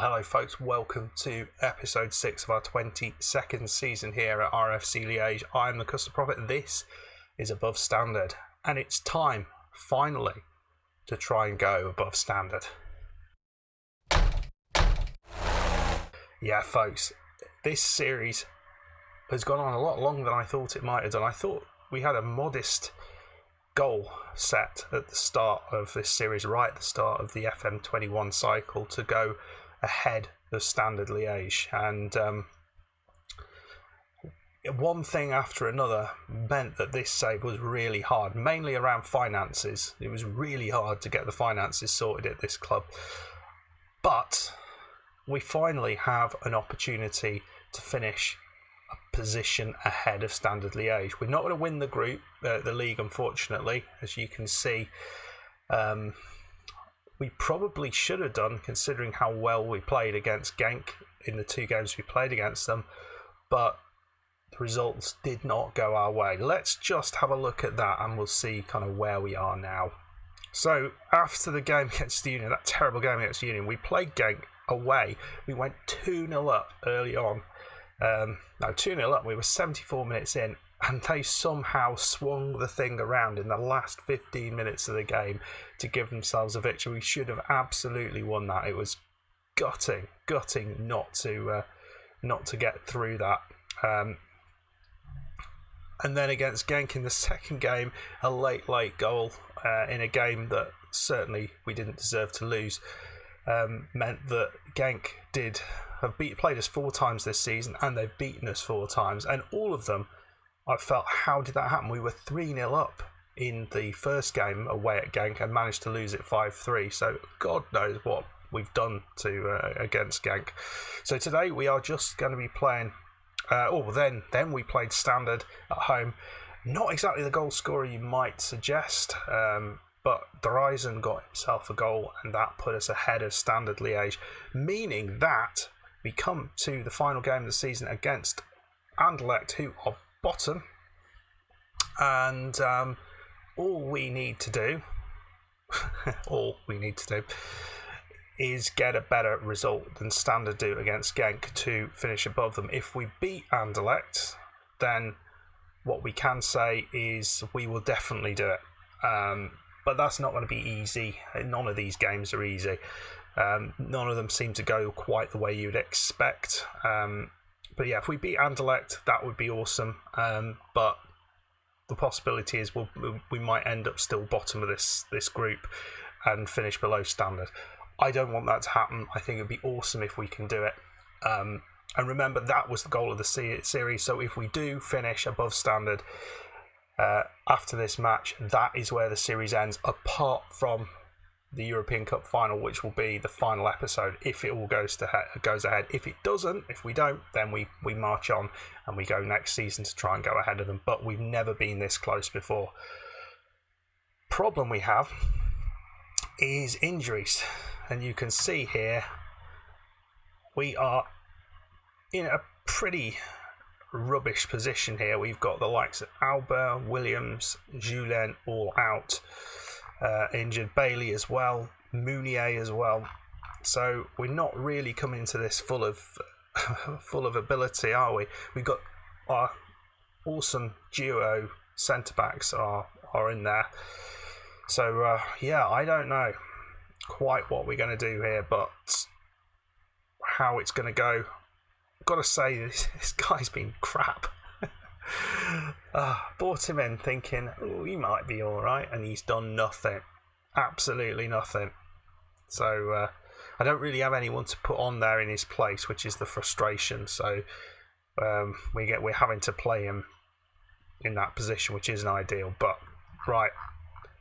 hello folks, welcome to episode 6 of our 22nd season here at RFC Liege. I'm the Custard Prophet, this is Above Standard, and it's time, finally, to try and go above standard. Yeah folks, this series has gone on a lot longer than I thought it might have done. I thought we had a modest goal set at the start of this series, right at the start of the FM21 cycle, to go ahead of Standard Liège, and one thing after another meant that this save was really hard, mainly around finances. It was really hard to get the finances sorted at this club, but we finally have an opportunity to finish a position ahead of Standard Liège. We're not going to win the group, the league, unfortunately, as you can see. We probably should have done, considering how well we played against Genk in the 2 games we played against them, but the results did not go our way. Let's just have a look at that and we'll see kind of where we are now. So after the game against Union, that terrible game against Union, we played Genk away. We went 2-0 up early on. 2-0 up, we were 74 minutes in, and they somehow swung the thing around in the last 15 minutes of the game to give themselves a victory. We should have absolutely won that. It was gutting not to get through that. And then against Genk in the second game, a late goal in a game that certainly we didn't deserve to lose, meant that Genk have played us 4 times this season, and they've beaten us 4 times, and all of them, I felt, how did that happen? We were 3-0 up in the first game away at Genk and managed to lose it 5-3. So God knows what we've done against Genk. So today we are just going to be playing. Then we played Standard at home. Not exactly the goal scorer you might suggest, but Dreizen got himself a goal, and that put us ahead of Standard Liège, meaning that we come to the final game of the season against Anderlecht, who are bottom, and all we need to do is get a better result than Standard do against Genk to finish above them. If we beat Anderlecht, then what we can say is we will definitely do it, but that's not going to be easy. None of these games are easy. None of them seem to go quite the way you'd expect. But yeah, if we beat Anderlecht, that would be awesome. But the possibility is we might end up still bottom of this group and finish below Standard. I don't want that to happen. I think it would be awesome if we can do it. And remember, that was the goal of the series. So if we do finish above Standard after this match, that is where the series ends, apart from the European Cup final, which will be the final episode if it all goes ahead. If it doesn't, if we don't, then we march on and we go next season to try and go ahead of them. But we've never been this close before. Problem we have is injuries, and you can see here we are in a pretty rubbish position here. We've got the likes of Albert, Williams, Julien all out. Injured, Bailey as well, Mounier as well. So we're not really coming into this full of ability, are we? We've got our awesome duo centre backs are in there. So yeah, I don't know quite what we're going to do here, but how it's going to go, I've got to say this guy's been crap. Brought him in thinking, he might be alright, and he's done nothing. Absolutely nothing. So I don't really have anyone to put on there in his place, which is the frustration. So we're having to play him in that position, which isn't ideal. But right,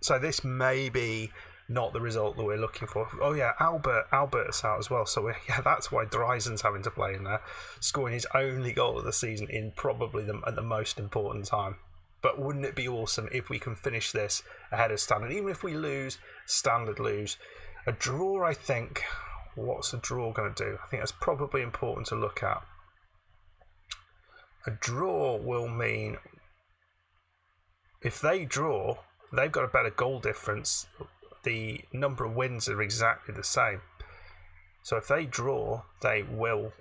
so this may be not the result that we're looking for. Oh yeah, Albert's out as well, so that's why Dreizen's having to play in there, scoring his only goal of the season in probably at the most important time. But wouldn't it be awesome if we can finish this ahead of Standard? Even if we lose, Standard lose. A draw, I think, what's a draw going to do? I think that's probably important to look at. A draw will mean if they draw, they've got a better goal difference. The number of wins are exactly the same. So if they draw, they will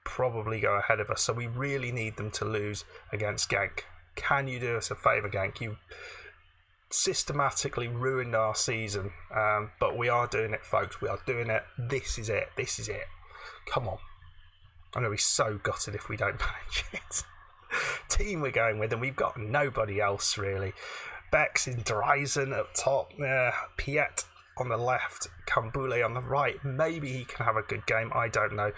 probably go ahead of us. So we really need them to lose against Genk. Can you do us a favour, Genk? You systematically ruined our season, but we are doing it, folks. We are doing it. This is it. This is it. Come on. I'm going to be so gutted if we don't manage it. Team we're going with, and we've got nobody else really. Bex in Dreisen up top, Piet on the left, Kambule on the right. Maybe he can have a good game, I don't know.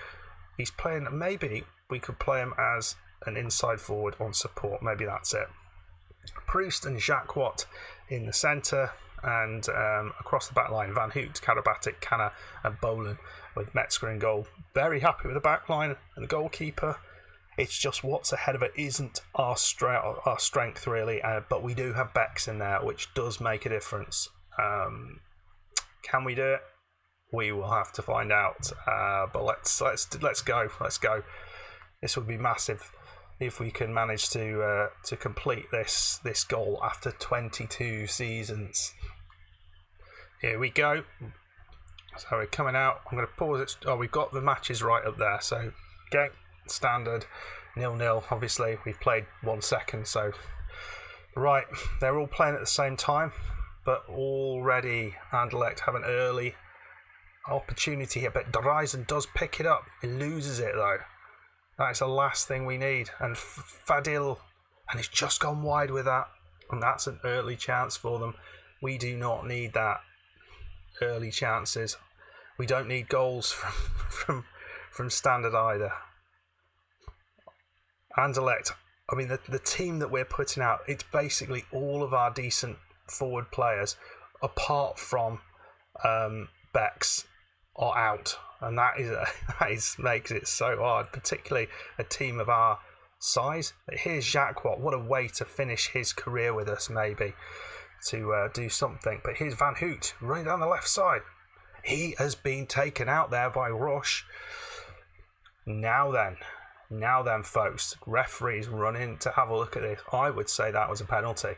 He's playing, maybe we could play him as an inside forward on support, maybe that's it. Proust and Jacques Watt in the centre, and across the back line, Van Hoot, Karabatic, Canna and Bolan with Metzger in goal. Very happy with the back line and the goalkeeper. It's just what's ahead of it isn't our strength really, but we do have Bex in there, which does make a difference. Can we do it? We will have to find out. But let's go. Let's go. This would be massive if we can manage to complete this goal after 22 seasons. Here we go. So we're coming out. I'm going to pause it. Oh, we've got the matches right up there. So Genk standard 0-0. Obviously, we've played 1 second. So right, they're all playing at the same time, but already Anderlecht have an early opportunity here. But Dreisen does pick it up. He loses it though. That's the last thing we need. And Fadil, and it's just gone wide with that. And that's an early chance for them. We do not need that early chances. We don't need goals from standard either. Anderlecht, I mean, the team that we're putting out, it's basically all of our decent forward players, apart from Bex, are out. And that makes it so hard, particularly a team of our size. But here's Jacques Watt. What a way to finish his career with us, maybe, to do something. But here's Van Hoot running down the left side. He has been taken out there by Roche. Now then, folks, referees running to have a look at this. I would say that was a penalty.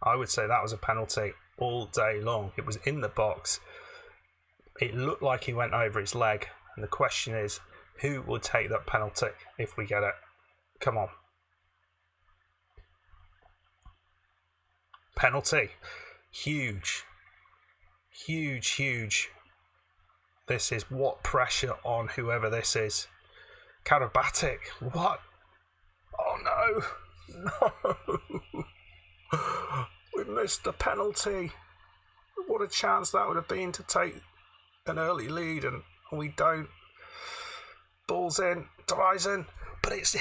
I would say that was a penalty all day long. It was in the box. It looked like he went over his leg. And the question is, who will take that penalty if we get it? Come on. Penalty. Huge. Huge, huge. This is what pressure on whoever this is. Karabatic. What? Oh no. No. We missed the penalty. What a chance that would have been to take an early lead, and we don't. Balls in, Dreisen, but it's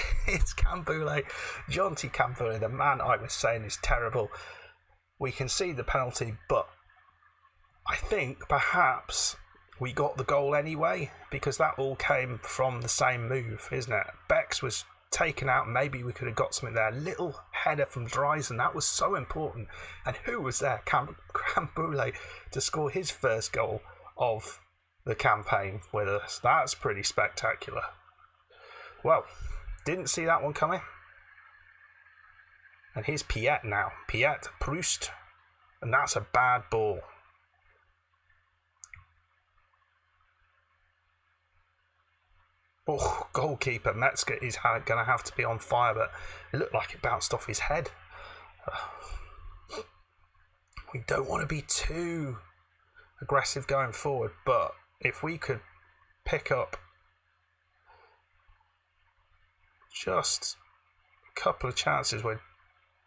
Kambule. Jonty Kambule, the man I was saying is terrible. We concede the penalty, but I think perhaps we got the goal anyway, because that all came from the same move, isn't it? Bex was taken out, maybe we could have got something there. Little header from Dreisen, that was so important. And who was there? Kambule to score his first goal of the campaign with us. That's pretty spectacular. Well, didn't see that one coming. And here's Piet now. Piet, Proust. And that's a bad ball. Oh, goalkeeper Metzger is going to have to be on fire, but it looked like it bounced off his head. We don't want to be too aggressive going forward, but if we could pick up just a couple of chances, we're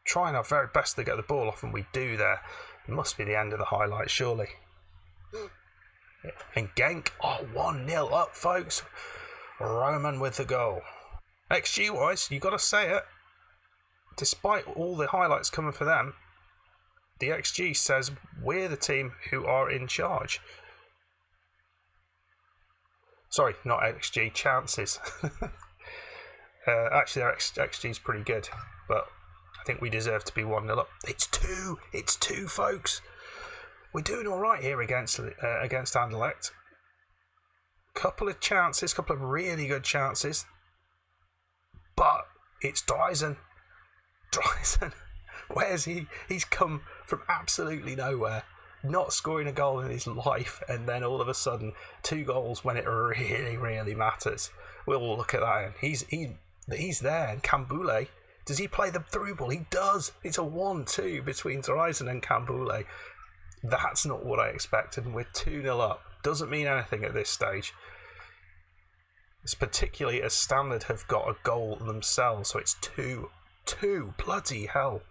trying our very best to get the ball off, and we do there. It must be the end of the highlight, surely. And Genk are 1-0 up, folks. Roman with the goal. XG wise, you got to say it. Despite all the highlights coming for them, the XG says we're the team who are in charge. Sorry, not XG, chances. Actually, their XG is pretty good, but I think we deserve to be 1-0 up. It's two, folks. We're doing all right here against Anderlecht. Couple of chances, couple of really good chances, but it's Dreisen. Where's he? He's come from absolutely nowhere not scoring a goal in his life, and then all of a sudden 2 goals when it really, really matters. We'll look at that. And he's there. And Kambule, does he play the through ball? He does. It's a 1-2 between Horizon and Kambule. That's not what I expected, and we're 2-0 up. Doesn't mean anything at this stage. It's particularly as Standard have got a goal themselves, so it's 2-2. Bloody hell.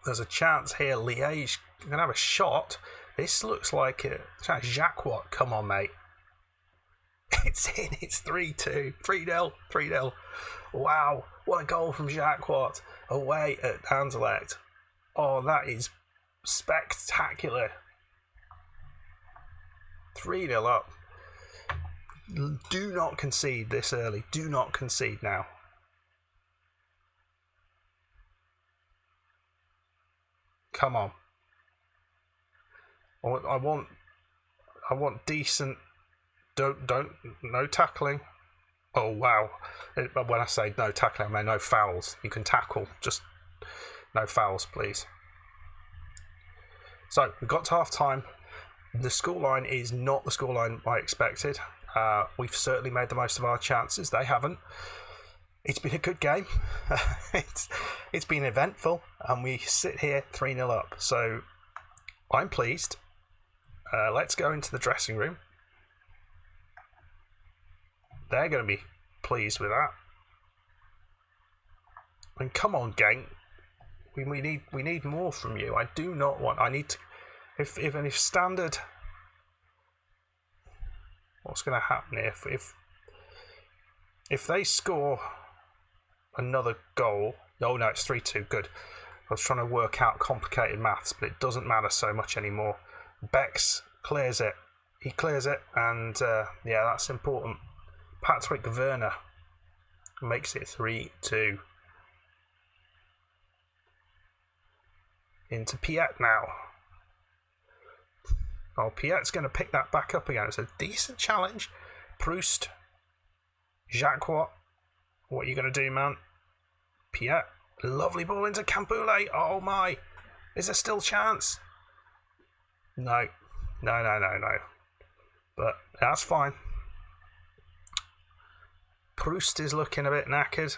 There's a chance here. Liege can have a shot. This looks like it. Jacques, come on, mate. It's in. It's 3-2. 3-0. 3-0. Wow. What a goal from Jacques away at Anderlecht. Oh, that is spectacular. 3-0 up. Do not concede this early. Do not concede now. Come on. I want decent. No tackling. Oh wow! When I say no tackling, I mean no fouls. You can tackle, just no fouls, please. So we've got to half time. The scoreline is not the scoreline I expected. We've certainly made the most of our chances. They haven't. It's been a good game. It's been eventful, and we sit here 3-0 up. So I'm pleased. Let's go into the dressing room. They're going to be pleased with that. And come on, gang. We need more from you. I do not want. I need to. If Standard. What's going to happen here? If they score another goal. Oh no, it's 3-2. Good. I was trying to work out complicated maths, but it doesn't matter so much anymore. Bex clears it. He clears it, and yeah, that's important. Patrick Werner makes it 3-2. Into Piet now. Oh, Piet's going to pick that back up again. It's a decent challenge. Proust. Jacques, what are you going to do, man? Piet. Lovely ball into Kambule. Oh my. Is there still chance? No. But that's fine. Proust is looking a bit knackered.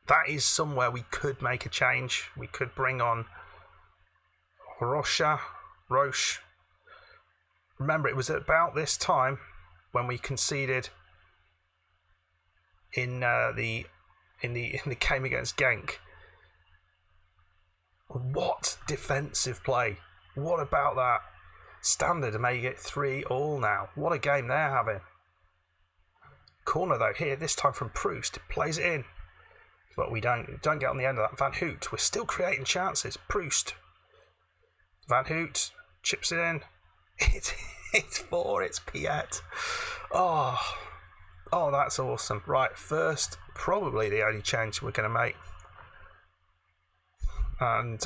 That is somewhere we could make a change. We could bring on Roche. Remember, it was about this time when we conceded in the game against Genk. What defensive play! What about that? Standard make it 3-3 now. What a game they're having. Corner though here, this time from Proust. Plays it in. But we don't get on the end of that. Van Hoot, we're still creating chances. Proust. Van Hoot chips it in. It's 4, it's Piet. Oh, that's awesome. Right, first, probably the only change we're going to make. And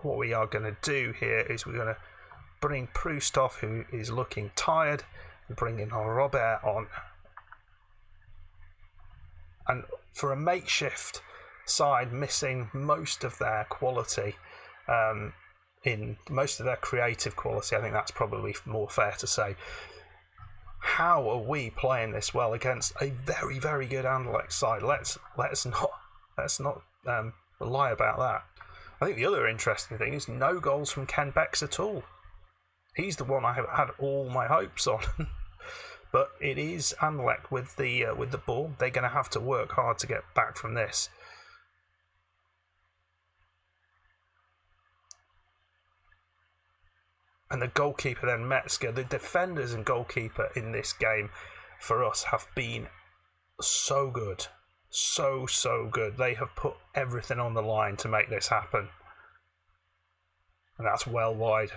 what we are going to do here is we're going to bring Proust off, who is looking tired, and bring in Robert on. And for a makeshift side missing most of their quality, in most of their creative quality, I think that's probably more fair to say. How are we playing this well against a very, very good Anderlecht side? Let's not lie about that. I think the other interesting thing is no goals from Ken Bex at all. He's the one I have had all my hopes on. But it is Anderlecht with the ball. They're going to have to work hard to get back from this. And the goalkeeper then, Metzger. The defenders and goalkeeper in this game for us have been so good. So good. They have put everything on the line to make this happen. And that's well wide.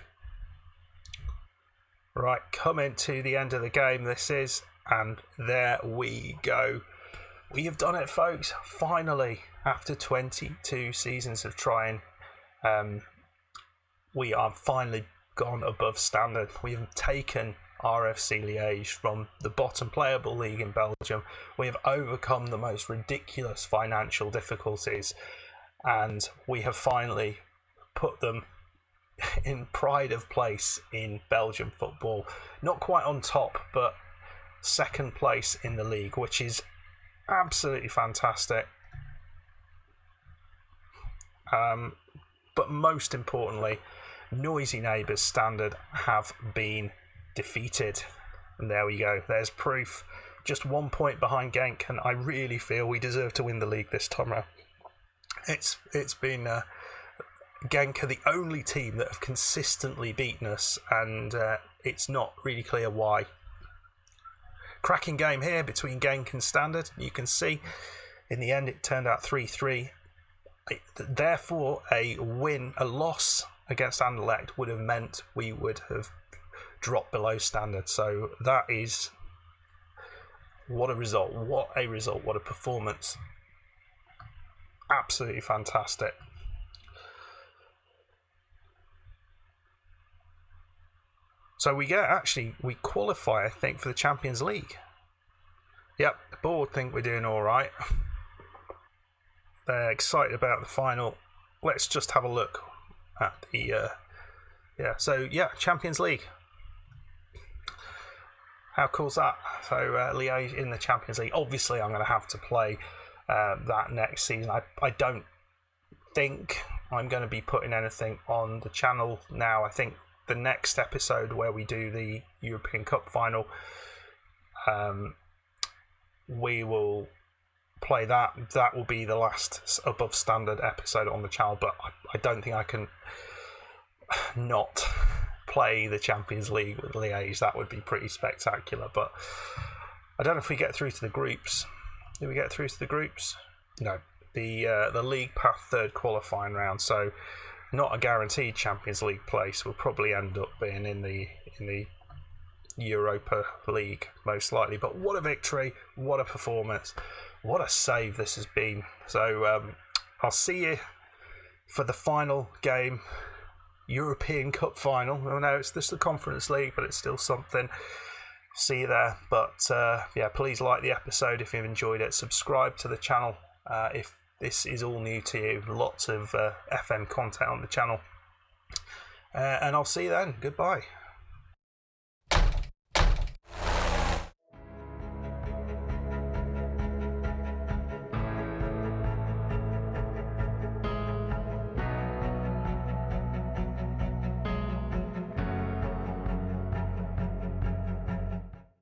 Right, coming to the end of the game this is, and there we go. We have done it, folks. Finally, after 22 seasons of trying, we are finally gone above Standard. We have taken RFC Liege from the bottom playable league in Belgium. We have overcome the most ridiculous financial difficulties, and we have finally put them in pride of place in Belgian football. Not quite on top, but second place in the league, which is absolutely fantastic. But most importantly, Noisy Neighbours Standard have been defeated. And there we go. There's proof. Just 1 point behind Genk, and I really feel we deserve to win the league this time around. It's been Genk are the only team that have consistently beaten us, and it's not really clear why. Cracking game here between Genk and Standard. You can see in the end it turned out 3-3. Therefore, a loss against Anderlecht would have meant we would have dropped below Standard. So that is, what a result, what a performance. Absolutely fantastic. So we qualify, I think, for the Champions League. Yep, the board think we're doing all right. They're excited about the final. Let's just have a look at the Champions League. How cool's that? So Liege in the Champions League. Obviously, I'm going to have to play that next season. I don't think I'm going to be putting anything on the channel now. I think the next episode where we do the European Cup final, we will play that. That will be the last above standard episode on the channel, but I don't think I can not play the Champions League with Liege. That would be pretty spectacular, but I don't know if we get through to the groups. Do we get through to the groups? No. The league path third qualifying round, so not a guaranteed Champions League place. We'll probably end up being in the Europa League most likely. But what a victory, what a performance, what a save this has been. So I'll see you for the final game, European Cup final. I know it's just the Conference League, but it's still something. See you there. But please like the episode if you've enjoyed it. Subscribe to the channel if this is all new to you. Lots of FM content on the channel. And I'll see you then. Goodbye.